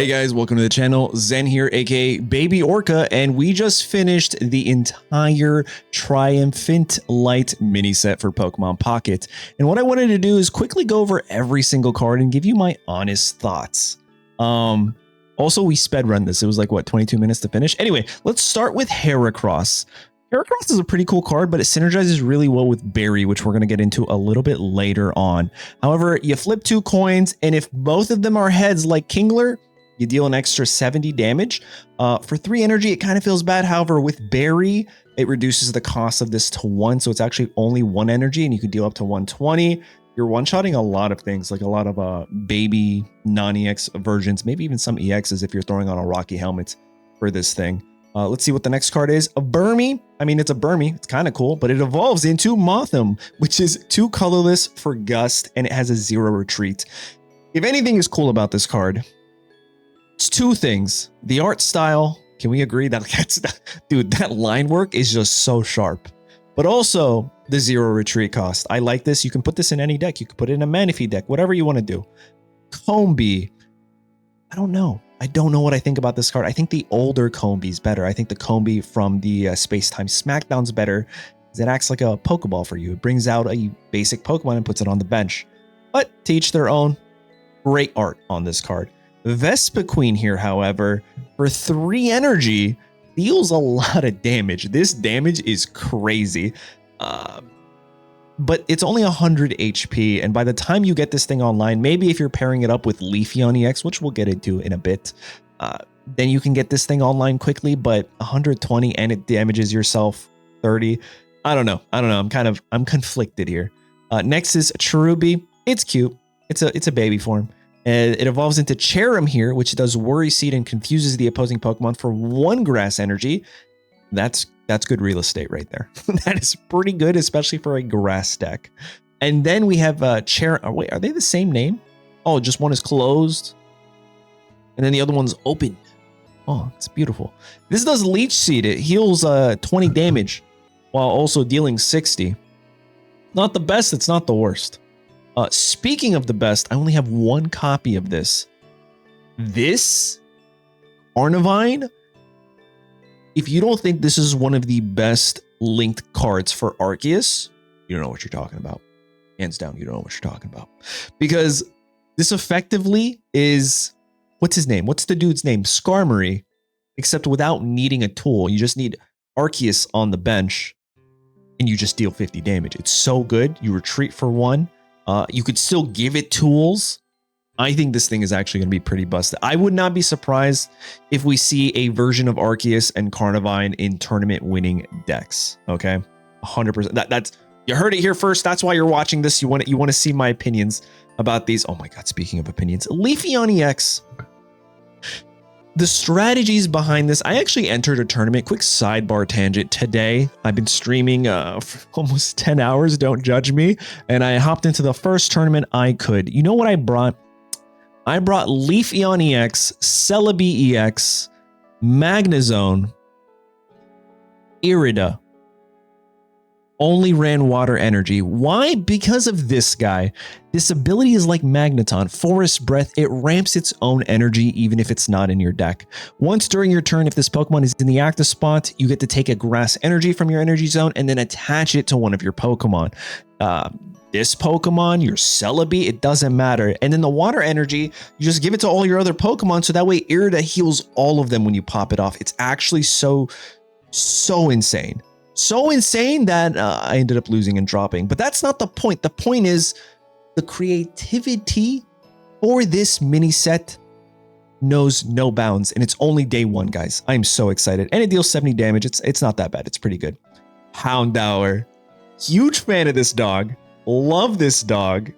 Hey guys, welcome to the channel. Zen here, aka Baby Orca, and we just finished the entire Triumphant Light mini set for Pokemon Pocket. And what I wanted to do is quickly go over every single card and give you my honest thoughts. Also, we sped run this. It was like, what, 22 minutes to finish? Anyway, let's start with Heracross. Heracross is a pretty cool card, but it synergizes really well with Berry, which we're going to get into a little bit later on. However, you flip 2 coins, and if both of them are heads like Kingler, you deal an extra 70 damage. For 3 energy, it kind of feels bad. However, with Berry, it reduces the cost of this to 1, so it's actually only 1 energy, and you can deal up to 120. You're one-shotting a lot of things, like a lot of baby non-EX versions, maybe even some EXs if you're throwing on a Rocky Helmet for this thing. Let's see what the next card is. A Burmy. I mean, it's a Burmy. It's kind of cool, but it evolves into Mothim, which is 2 colorless for Gust, and it has a 0 retreat. If anything is cool about this card, it's 2 things. The art style. Can we agree that dude, that line work is just so sharp. But also the 0 retreat cost. I like this. You can put this in any deck. You can put it in a Manaphy deck, whatever you want to do. Combee. I don't know. I don't know what I think about this card. I think the older Combee's better. I think the Combee from the Space-Time Smackdown's better because it acts like a Pokeball for you. It brings out a basic Pokemon and puts it on the bench. But to each their own. Great art on this card. Vespiquen here, however, for 3 energy, deals a lot of damage. This damage is crazy. But it's only 100 HP, and by the time you get this thing online, maybe if you're pairing it up with Leafeon EX, which we'll get into in a bit, then you can get this thing online quickly, but 120 and it damages yourself 30. I don't know. I'm conflicted here. Next is Cherubi. It's cute. It's a baby form. It evolves into Cherrim here, which does Worry Seed and confuses the opposing Pokemon for 1 grass energy. That's good real estate right there. That is pretty good, especially for a grass deck. And then we have Cherrim. Wait, are they the same name? Oh, just one is closed, and then the other one's open. Oh, it's beautiful. This does Leech Seed. It heals 20 damage while also dealing 60. Not the best. It's not the worst. Speaking of the best, I only have 1 copy of this. This Carnivine. If you don't think this is one of the best linked cards for Arceus, you don't know what you're talking about. Hands down, you don't know what you're talking about. Because this effectively is, what's his name? What's the dude's name? Skarmory, except without needing a tool. You just need Arceus on the bench, and you just deal 50 damage. It's so good. You retreat for 1. You could still give it tools. I think this thing is actually going to be pretty busted. I would not be surprised if we see a version of Arceus and Carnivine in tournament winning decks. Okay, 100%. That's, you heard it here first. That's why you're watching this. You want to see my opinions about these. Oh my God! Speaking of opinions, Leafeon EX. The strategies behind this. I actually entered a tournament. Quick sidebar tangent. Today, I've been streaming for almost 10 hours. Don't judge me. And I hopped into the first tournament I could. You know what I brought? I brought Leafeon EX, Celebi EX, Magnezone, Irida. Only ran water energy. Why? Because of this guy. This ability is like Magneton. Forest Breath. It ramps its own energy even if it's not in your deck. Once during your turn, if this Pokemon is in the active spot, you get to take a grass energy from your energy zone and then attach it to one of your Pokemon. This Pokemon, your Celebi, it doesn't matter. And then the water energy, you just give it to all your other Pokemon, so that way Irida heals all of them when you pop it off. It's actually so insane. So insane that I ended up losing and dropping. But that's not the point. The point is the creativity for this mini set knows no bounds. And it's only day 1, guys. I'm so excited. And it deals 70 damage. It's not that bad. It's pretty good. Houndour. Huge fan of this dog. Love this dog.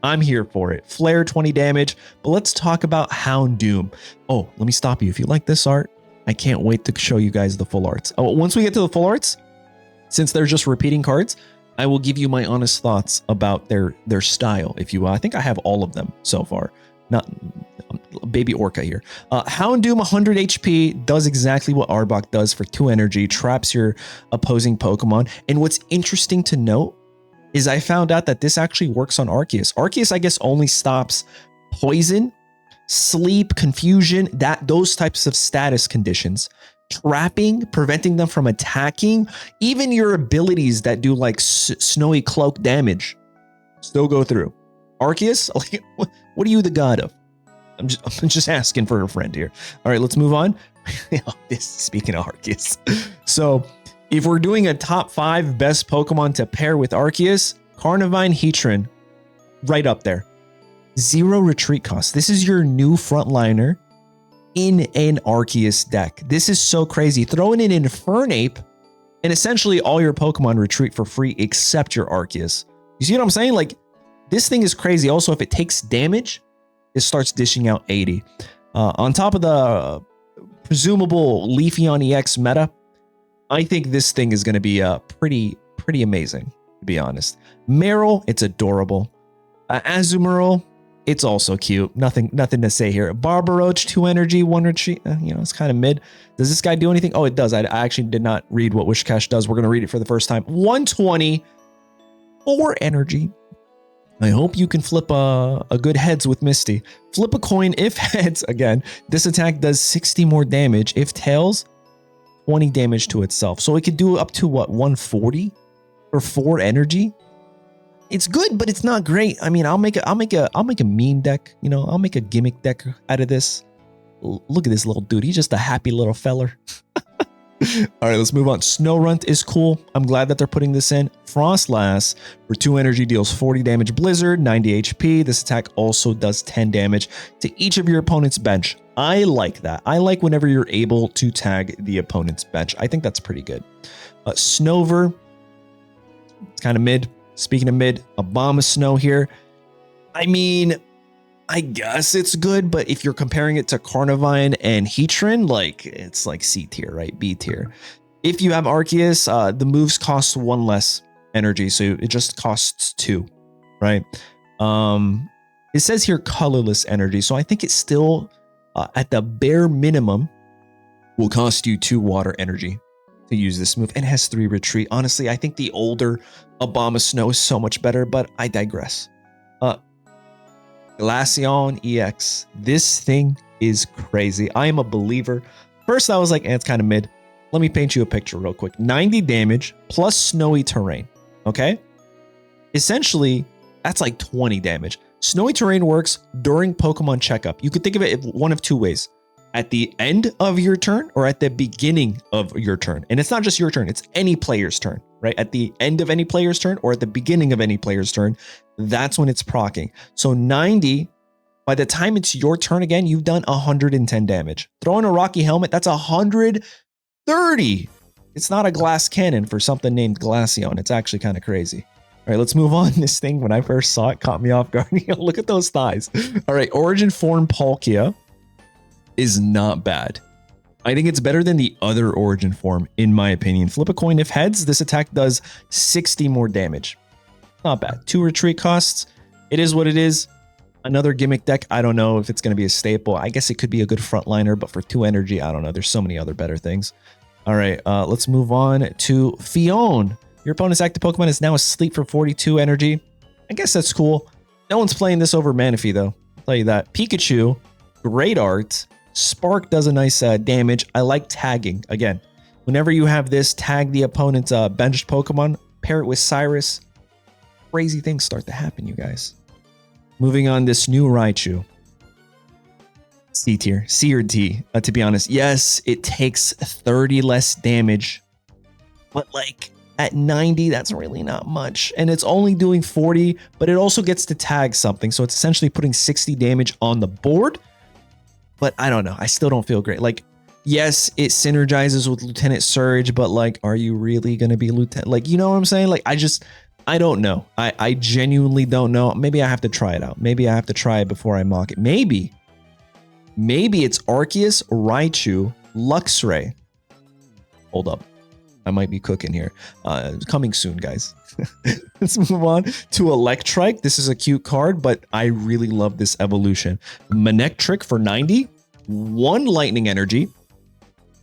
I'm here for it. Flare 20 damage. But let's talk about Houndoom. Oh, let me stop you. If you like this art, I can't wait to show you guys the full arts. Oh, once we get to the full arts, since they're just repeating cards, I will give you my honest thoughts about their style, if you will. I think I have all of them so far. Not Baby Orca here. Houndoom, 100 HP, does exactly what Arbok does for 2 energy, traps your opposing Pokemon. And what's interesting to note is I found out that this actually works on Arceus. Arceus, I guess, only stops poison, sleep, confusion, those types of status conditions, trapping, preventing them from attacking, even your abilities that do like snowy cloak damage still go through. Arceus, like, what are you the god of? I'm just asking for a friend here. All right, let's move on. Speaking of Arceus. So if we're doing a top 5 best Pokemon to pair with Arceus, Carnivine, Heatran, right up there. 0 retreat cost. This is your new frontliner in an Arceus deck. This is so crazy. Throw in an Infernape, and essentially all your Pokemon retreat for free except your Arceus. You see what I'm saying? Like, this thing is crazy. Also, if it takes damage, it starts dishing out 80. On top of the presumable Leafeon EX meta, I think this thing is going to be pretty amazing, to be honest. Meryl, it's adorable. Azumarill, it's also cute. Nothing to say here. Barbaroach, 2 energy, 1 retreat. It's kind of mid. Does this guy do anything? Oh, it does. I actually did not read what Wishcash does. We're going to read it for the first time. 120, 4 energy. I hope you can flip a good heads with Misty. Flip a coin if heads. Again, this attack does 60 more damage. If tails, 20 damage to itself. So it could do up to what, 140 for 4 energy? It's good, but it's not great. I mean, I'll make a meme deck. I'll make a gimmick deck out of this. Look at this little dude. He's just a happy little feller. All right, let's move on. Snorunt is cool. I'm glad that they're putting this in. Frostlass for 2 energy deals 40 damage. Blizzard, 90 HP. This attack also does 10 damage to each of your opponent's bench. I like that. I like whenever you're able to tag the opponent's bench. I think that's pretty good. Snover, it's kind of mid. Speaking of mid, Abomasnow here. I mean, I guess it's good, but if you're comparing it to Carnivine and Heatran, like, it's like C tier, right? B tier. If you have Arceus, the moves cost 1 less energy, so it just costs 2, right? It says here colorless energy, so I think it's still, at the bare minimum, will cost you 2 water energy to use this move, and it has 3 retreat. Honestly, I think the older Abomasnow is so much better, but I digress. Leafeon EX. This thing is crazy. I am a believer. First, I was like, it's kind of mid. Let me paint you a picture real quick. 90 damage plus snowy terrain. Okay? Essentially, that's like 20 damage. Snowy terrain works during Pokemon checkup. You could think of it one of 2 ways. At the end of your turn or at the beginning of your turn. And it's not just your turn, it's any player's turn, right? At the end of any player's turn or at the beginning of any player's turn, that's when it's proccing. So 90, by the time it's your turn again, you've done 110 damage. Throw in a Rocky Helmet, that's 130. It's not a glass cannon for something named Glaceon. It's actually kind of crazy. All right, let's move on. This thing, when I first saw it, caught me off guard. Look at those thighs. All right, Origin Form Palkia is not bad. I think it's better than the other Origin form, in my opinion. Flip a coin if heads. This attack does 60 more damage. Not bad. 2 retreat costs. It is what it is. Another gimmick deck. I don't know if it's going to be a staple. I guess it could be a good frontliner, but for 2 energy, I don't know. There's so many other better things. All right, let's move on to Fion. Your opponent's active Pokemon is now asleep for 42 energy. I guess that's cool. No one's playing this over Manaphy, though. I'll tell you that. Pikachu, great art. Spark does a nice damage. I like tagging. Again, whenever you have this, tag the opponent's benched Pokemon, pair it with Cyrus. Crazy things start to happen, you guys. Moving on, this new Raichu. C tier. C or D, to be honest. Yes, it takes 30 less damage. But like at 90, that's really not much. And it's only doing 40, but it also gets to tag something. So it's essentially putting 60 damage on the board. But I don't know. I still don't feel great. Like, yes, it synergizes with Lieutenant Surge, but like, are you really going to be Lieutenant? Like, you know what I'm saying? Like, I don't know. I genuinely don't know. Maybe I have to try it out. Maybe I have to try it before I mock it. Maybe it's Arceus, Raichu, Luxray. Hold up. I might be cooking here. Coming soon, guys. Let's move on to Electrike. This is a cute card, but I really love this evolution. Manectric for 90. 1 lightning energy.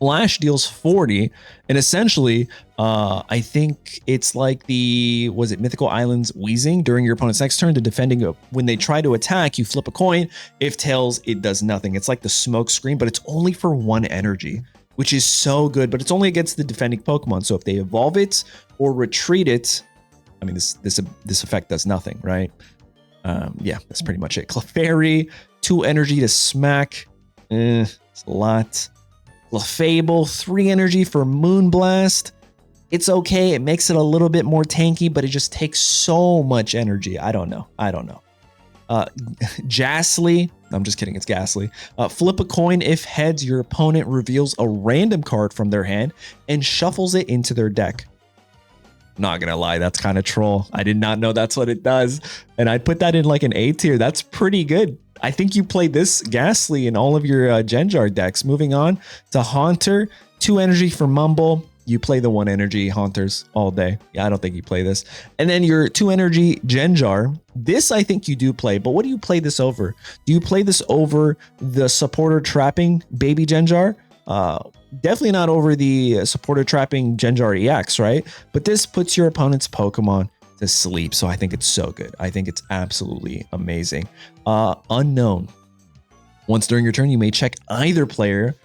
Flash deals 40, and essentially, I think it's like was it Mythical Islands Wheezing? During your opponent's next turn, the defending, when they try to attack, you flip a coin. If tails, it does nothing. It's like the smoke screen, but it's only for 1 energy, which is so good, but it's only against the defending Pokemon. So if they evolve it or retreat it, I mean, this effect does nothing, right? Yeah, that's pretty much it. Clefairy, 2 energy to smack. It's a lot. Clefable, 3 energy for Moonblast. It's okay. It makes it a little bit more tanky, but it just takes so much energy. I don't know. Ghastly. I'm just kidding. It's Ghastly. Flip a coin. If heads, your opponent reveals a random card from their hand and shuffles it into their deck. Not gonna lie, that's kind of troll. I did not know that's what it does. And I'd put that in like an A tier. That's pretty good. I think you play this Ghastly in all of your Genjar decks. Moving on to Haunter, 2 energy for Mumble. You play the 1 energy Haunters all day. Yeah, I don't think you play this. And then your 2 energy Genjar. This I think you do play, but what do you play this over? Do you play this over the Supporter Trapping Baby Genjar? Definitely not over the Supporter Trapping Genjar EX, right? But this puts your opponent's Pokemon to sleep, so I think it's so good. I think it's absolutely amazing. Unknown. Once during your turn, you may check either player,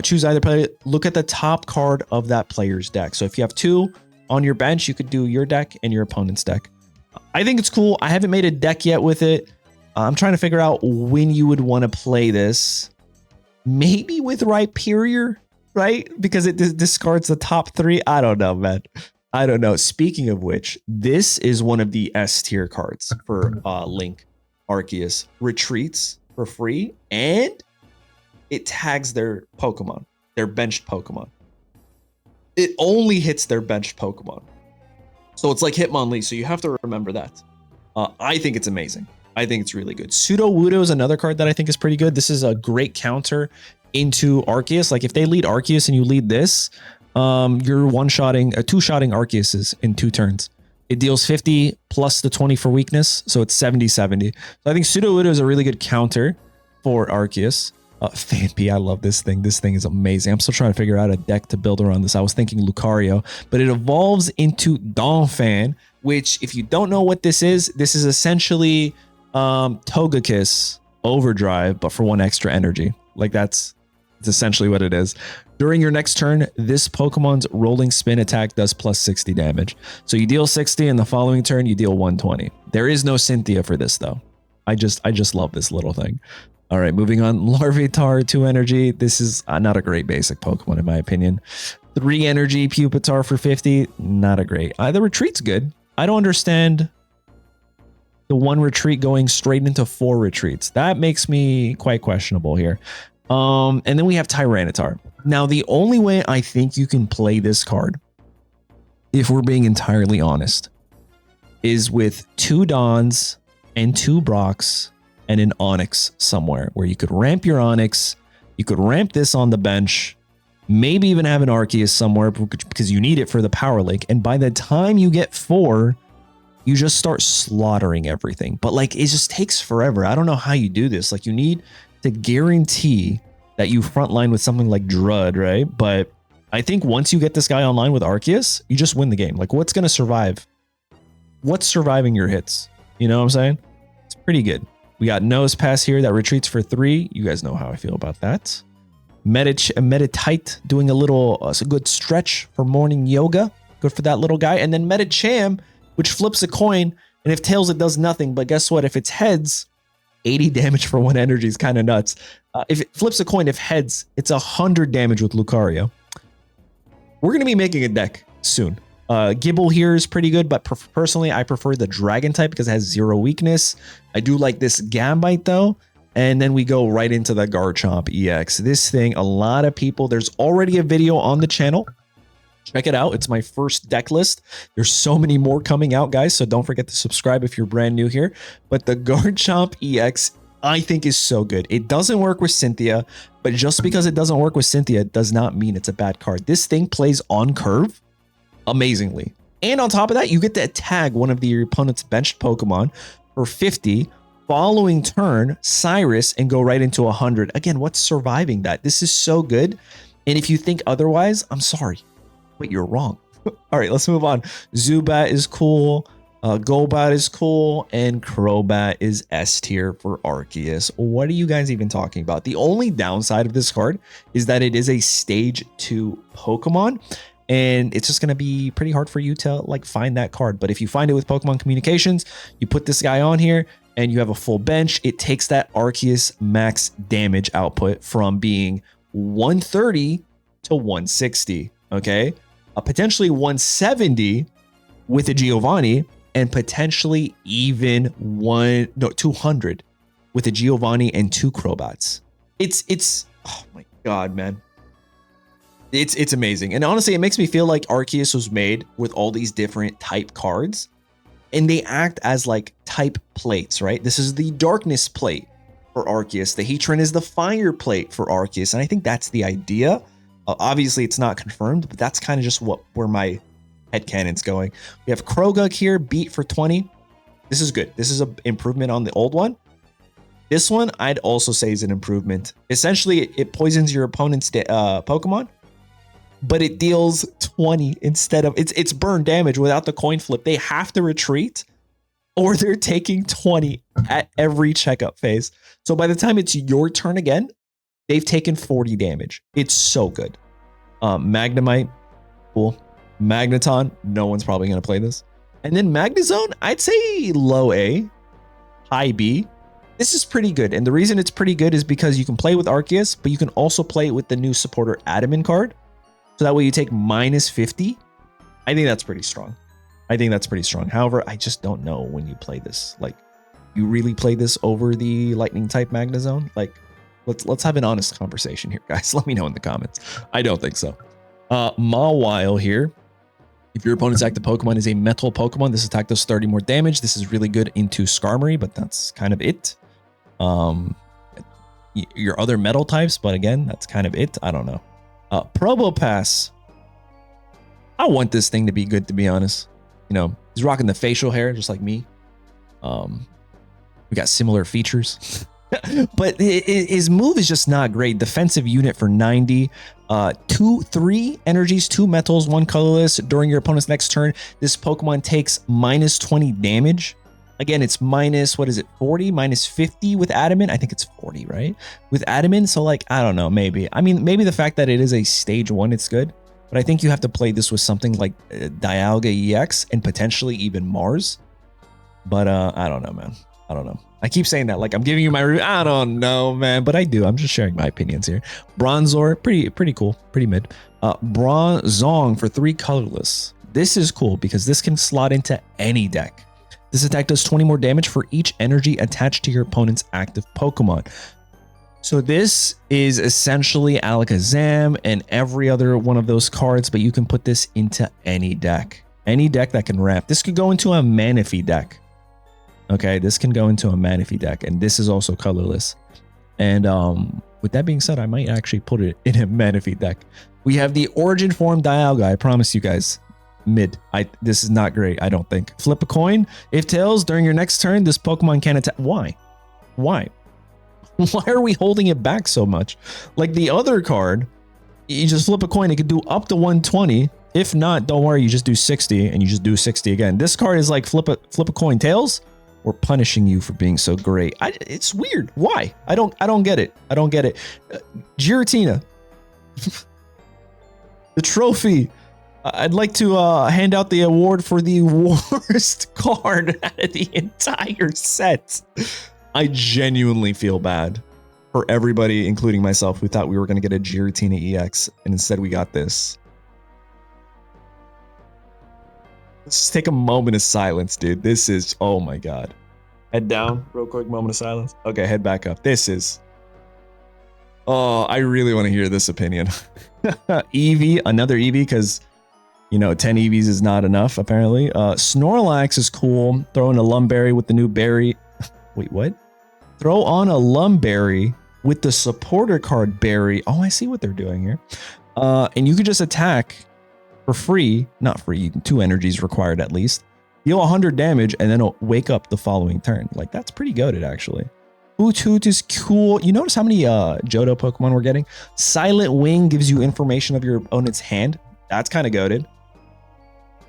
choose either player, look at the top card of that player's deck. So if you have 2 on your bench, you could do your deck and your opponent's deck. I think it's cool. I haven't made a deck yet with it. I'm trying to figure out when you would want to play this. Maybe with Rhyperior, right? Because it discards the top 3. I don't know, man. I don't know. Speaking of which, this is one of the S tier cards for Link Arceus. Retreats for free, and it tags their Pokemon, their benched Pokemon. It only hits their benched Pokemon. So it's like Hitmonlee, so you have to remember that. I think it's amazing. I think it's really good. Sudowoodo is another card that I think is pretty good. This is a great counter into Arceus. Like if they lead Arceus and you lead this, you're one-shotting, two-shotting Arceus in 2 turns. It deals 50 plus the 20 for weakness, so it's 70-70. So I think Sudowoodo is a really good counter for Arceus. Phanpy, I love this thing. This thing is amazing. I'm still trying to figure out a deck to build around this. I was thinking Lucario, but it evolves into Donphan, which if you don't know what this is essentially Togekiss Overdrive, but for 1 extra energy. Like it's essentially what it is. During your next turn, this Pokemon's rolling spin attack does plus 60 damage. So you deal 60, and the following turn you deal 120. There is no Cynthia for this though. I just love this little thing. All right, moving on. Larvitar, 2 energy. This is not a great basic Pokemon in my opinion. 3 energy Pupitar for 50. Not a great. The retreat's good. I don't understand the 1 retreat going straight into 4 retreats. That makes me quite questionable here. And then we have Tyranitar. Now, the only way I think you can play this card, if we're being entirely honest, is with 2 Dons and 2 Brocks and an Onix somewhere where you could ramp your Onix, you could ramp this on the bench, maybe even have an Arceus somewhere because you need it for the Power Link. And by the time you get 4, you just start slaughtering everything. But like, it just takes forever. I don't know how you do this. Like, you need to guarantee that you frontline with something like Drud, right? But I think once you get this guy online with Arceus, you just win the game. Like, what's going to survive? What's surviving your hits? You know what I'm saying? It's pretty good. We got Nose Pass here that retreats for 3. You guys know how I feel about that. Meditite doing a good stretch for morning yoga. Good for that little guy. And then Medicham, which flips a coin. And if tails, it does nothing. But guess what? If it's heads, 80 damage for 1 energy is kind of nuts. If it flips a coin, if heads, it's 100 damage with Lucario. We're going to be making a deck soon. Gibble here is pretty good, but personally, I prefer the Dragon type because it has 0 weakness. I do like this Gambite though. And then we go right into the Garchomp EX. This thing, a lot of people, there's already a video on the channel. Check it out. It's my first deck list. There's so many more coming out, guys. So don't forget to subscribe if you're brand new here. But the Garchomp EX, I think, is so good. It doesn't work with Cynthia, but just because it doesn't work with Cynthia does not mean it's a bad card. This thing plays on curve amazingly. And on top of that, you get to tag one of your opponent's benched Pokemon for 50. Following turn, Cyrus, and go right into 100. Again, what's surviving that? This is so good. And if you think otherwise, I'm sorry, but you're wrong. All right, let's move on. Zubat is cool. Golbat is cool, and Crobat is S tier for Arceus. What are you guys even talking about? The only downside of this card is that it is a stage 2 Pokemon, and it's just going to be pretty hard for you to like find that card. But if you find it with Pokemon Communications, you put this guy on here and you have a full bench, it takes that Arceus max damage output from being 130 to 160, okay? Potentially 170 with a Giovanni, and potentially even 200 with a Giovanni and 2 Crobats. It's oh my god, man. It's amazing. And honestly, it makes me feel like Arceus was made with all these different type cards, and they act as like type plates, right? This is the darkness plate for Arceus. The Heatran is the fire plate for Arceus, and I think that's the idea. Obviously, it's not confirmed, but that's kind of just where my headcanon's going. We have Krogug here, beat for 20. This is good. This is an improvement on the old one. This one, I'd also say is an improvement. Essentially, it poisons your opponent's Pokemon, but it deals 20 instead of... It's burn damage without the coin flip. They have to retreat, or they're taking 20 at every checkup phase. So by the time it's your turn again, they've taken 40 damage. It's so good. Magnemite, cool. Magneton, no one's probably going to play this. And then Magnezone, I'd say low A, high B. This is pretty good. And the reason it's pretty good is because you can play with Arceus, but you can also play it with the new supporter Adamant card. So that way you take minus 50. I think that's pretty strong. However, I just don't know when you play this. Like, you really play this over the lightning type Magnezone? Like, let's have an honest conversation here, guys. Let me know in the comments. I don't think so. Mawile here. If your opponent's active Pokemon is a metal Pokemon, this attack does 30 more damage. This is really good into Skarmory, but that's kind of it. Your other metal types, but again, that's kind of it. I don't know. Probopass. I want this thing to be good, to be honest. You know, he's rocking the facial hair just like me. We got similar features. But his move is just not great. Defensive unit for 90. 3 energies, 2 metals, 1 colorless. During your opponent's next turn, this Pokemon takes minus 20 damage. Again, it's minus, what is it, 40? Minus 50 with Adamant? I think it's 40, right? With Adamant, so like, I don't know, maybe. I mean, maybe the fact that it is a stage 1, it's good. But I think you have to play this with something like Dialga EX and potentially even Mars. But I don't know, man. I don't know. I keep saying that like I'm giving you my review. I don't know, man, but I do. I'm just sharing my opinions here. Bronzor, pretty cool, pretty mid. Bronzong for 3 colorless. This is cool because this can slot into any deck. This attack does 20 more damage for each energy attached to your opponent's active Pokemon. So this is essentially Alakazam and every other one of those cards, but you can put this into any deck. Any deck that can ramp. This could go into a Manaphy deck. Okay, this can go into a Manaphy deck, and this is also colorless. And with that being said, I might actually put it in a Manaphy deck. We have the Origin Form Dialga. I promise you guys, mid. This is not great, I don't think. Flip a coin. If tails, during your next turn, this Pokemon can attack. Why? Why are we holding it back so much? Like the other card, you just flip a coin, it could do up to 120. If not, don't worry, you just do 60, and you just do 60 again. This card is like flip a coin, tails. We're punishing you for being so great. It's weird. Why? I don't get it. I don't get it. Giratina. The trophy. I'd like to hand out the award for the worst card out of the entire set. I genuinely feel bad for everybody, including myself, who thought we were going to get a Giratina EX, and instead we got this. Let's just take a moment of silence, dude. This is, oh my god. Head down, real quick, moment of silence. Okay, head back up. This is, oh, I really want to hear this opinion. Eevee, another Eevee, because, you know, 10 Eevees is not enough, apparently. Snorlax is cool. Throw in a Lumberry with the new berry. Wait, what? Throw on a Lumberry with the supporter card berry. Oh, I see what they're doing here. And you could just attack for free, not free, 2 energies required at least. Deal 100 damage and then it'll wake up the following turn. Like, that's pretty goated, actually. Hoot Hoot is cool. You notice how many Johto Pokemon we're getting? Silent Wing gives you information of your opponent's hand. That's kind of goated.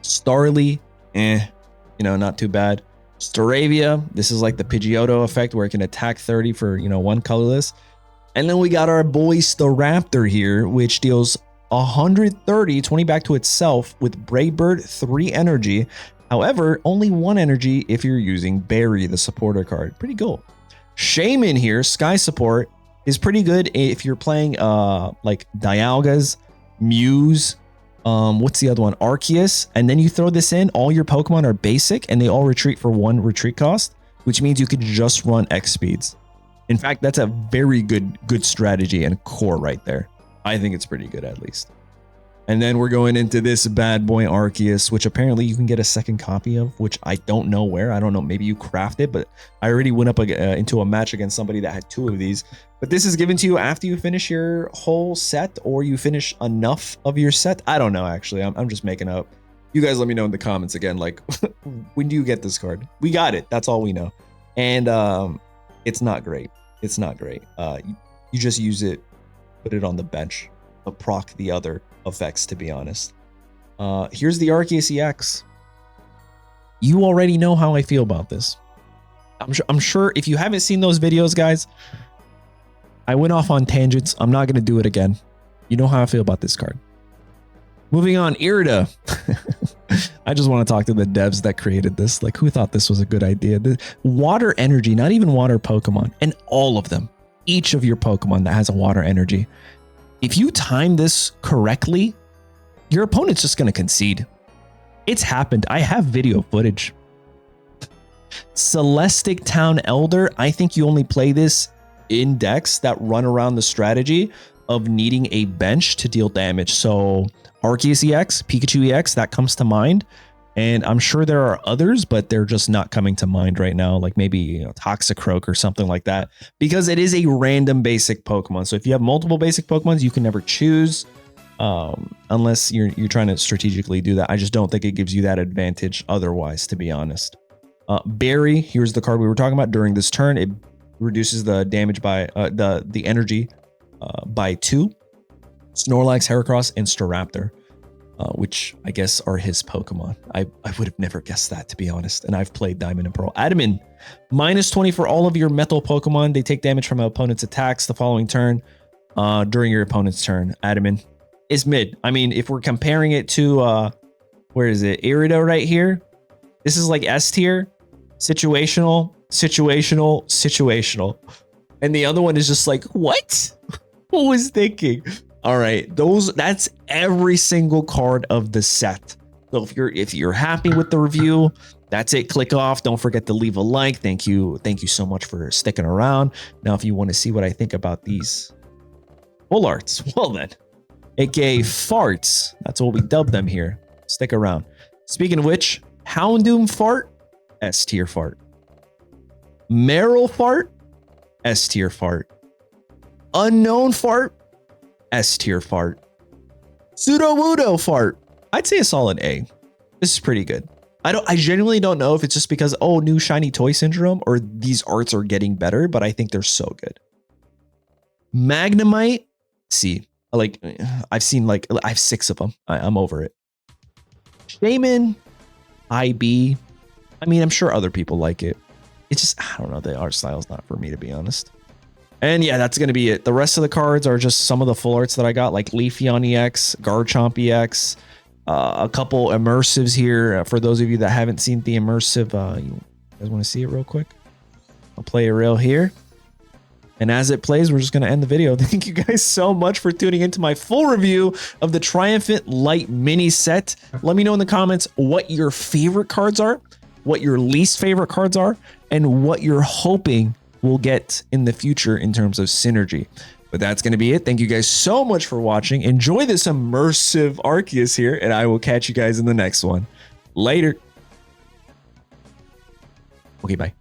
Starly, not too bad. Staravia, this is like the Pidgeotto effect where it can attack 30 for, one colorless. And then we got our boy Staraptor here, which deals 130, 20 back to itself with Brave Bird, 3 energy. However, only 1 energy if you're using Berry, the supporter card. Pretty cool. Shaymin here, Sky Support, is pretty good if you're playing like Dialgas, Muse, what's the other one? Arceus. And then you throw this in, all your Pokemon are basic and they all retreat for 1 retreat cost, which means you can just run X speeds. In fact, that's a very good strategy and core right there. I think it's pretty good at least. And then we're going into this bad boy Arceus, which apparently you can get a second copy of, which I don't know where. I don't know. Maybe you craft it, but I already went up into a match against somebody that had 2 of these. But this is given to you after you finish your whole set or you finish enough of your set. I don't know, actually. I'm just making up. You guys let me know in the comments again, like, when do you get this card? We got it. That's all we know. And it's not great. It's not great. You just use it, put it on the bench, but proc the other effects, to be honest. Here's the EX. You already know how I feel about this. I'm sure if you haven't seen those videos, guys, I went off on tangents. I'm not going to do it again. You know how I feel about this card. Moving on, Irida. I just want to talk to the devs that created this. Like, who thought this was a good idea? The water energy, not even water Pokemon, and all of them. Each of your Pokemon that has a water energy. If you time this correctly, your opponent's just going to concede. It's happened. I have video footage. Celestic Town Elder, I think you only play this in decks that run around the strategy of needing a bench to deal damage. So Arceus EX, Pikachu EX, that comes to mind. And I'm sure there are others, but they're just not coming to mind right now. Like maybe Toxicroak or something like that, because it is a random basic Pokemon. So if you have multiple basic Pokemons, you can never choose unless you're trying to strategically do that. I just don't think it gives you that advantage otherwise, to be honest. Berry, here's the card we were talking about. During this turn, it reduces the damage by the energy by 2. Snorlax, Heracross, and Staraptor. Which I guess are his Pokemon. I would have never guessed that, to be honest. And I've played Diamond and Pearl. Adaman, -20 for all of your metal Pokemon. They take damage from an opponent's attacks the following turn during your opponent's turn. Adaman is mid. I mean, if we're comparing it to, where is it? Irida right here. This is like S tier. Situational. And the other one is just like, what? Who was thinking? All right, that's every single card of the set. So if you're happy with the review, that's it. Click off. Don't forget to leave a like. Thank you so much for sticking around. Now, if you want to see what I think about these full arts, well then, aka farts. That's what we dub them here. Stick around. Speaking of which, Houndoom fart, S tier fart. Meryl fart, S tier fart. Unknown fart, S tier fart. Sudowoodo fart. I'd say a solid A. This is pretty good. I genuinely don't know if it's just because, oh, new shiny toy syndrome, or these arts are getting better, but I think they're so good. Magnemite, C. I've seen I have 6 of them. I'm over it. Shaymin, IB. I mean, I'm sure other people like it. It's just, I don't know, the art style's not for me, to be honest. And yeah, that's going to be it. The rest of the cards are just some of the full arts that I got, like Leafeon EX, Garchomp EX, a couple immersives here. For those of you that haven't seen the immersive, you guys want to see it real quick? I'll play a reel here. And as it plays, we're just going to end the video. Thank you guys so much for tuning into my full review of the Triumphant Light mini set. Let me know in the comments what your favorite cards are, what your least favorite cards are, and what you're hoping we'll get in the future in terms of synergy. But that's going to be it. Thank you guys so much for watching. Enjoy this immersive Arceus here, and I will catch you guys in the next one. Later. Okay, bye.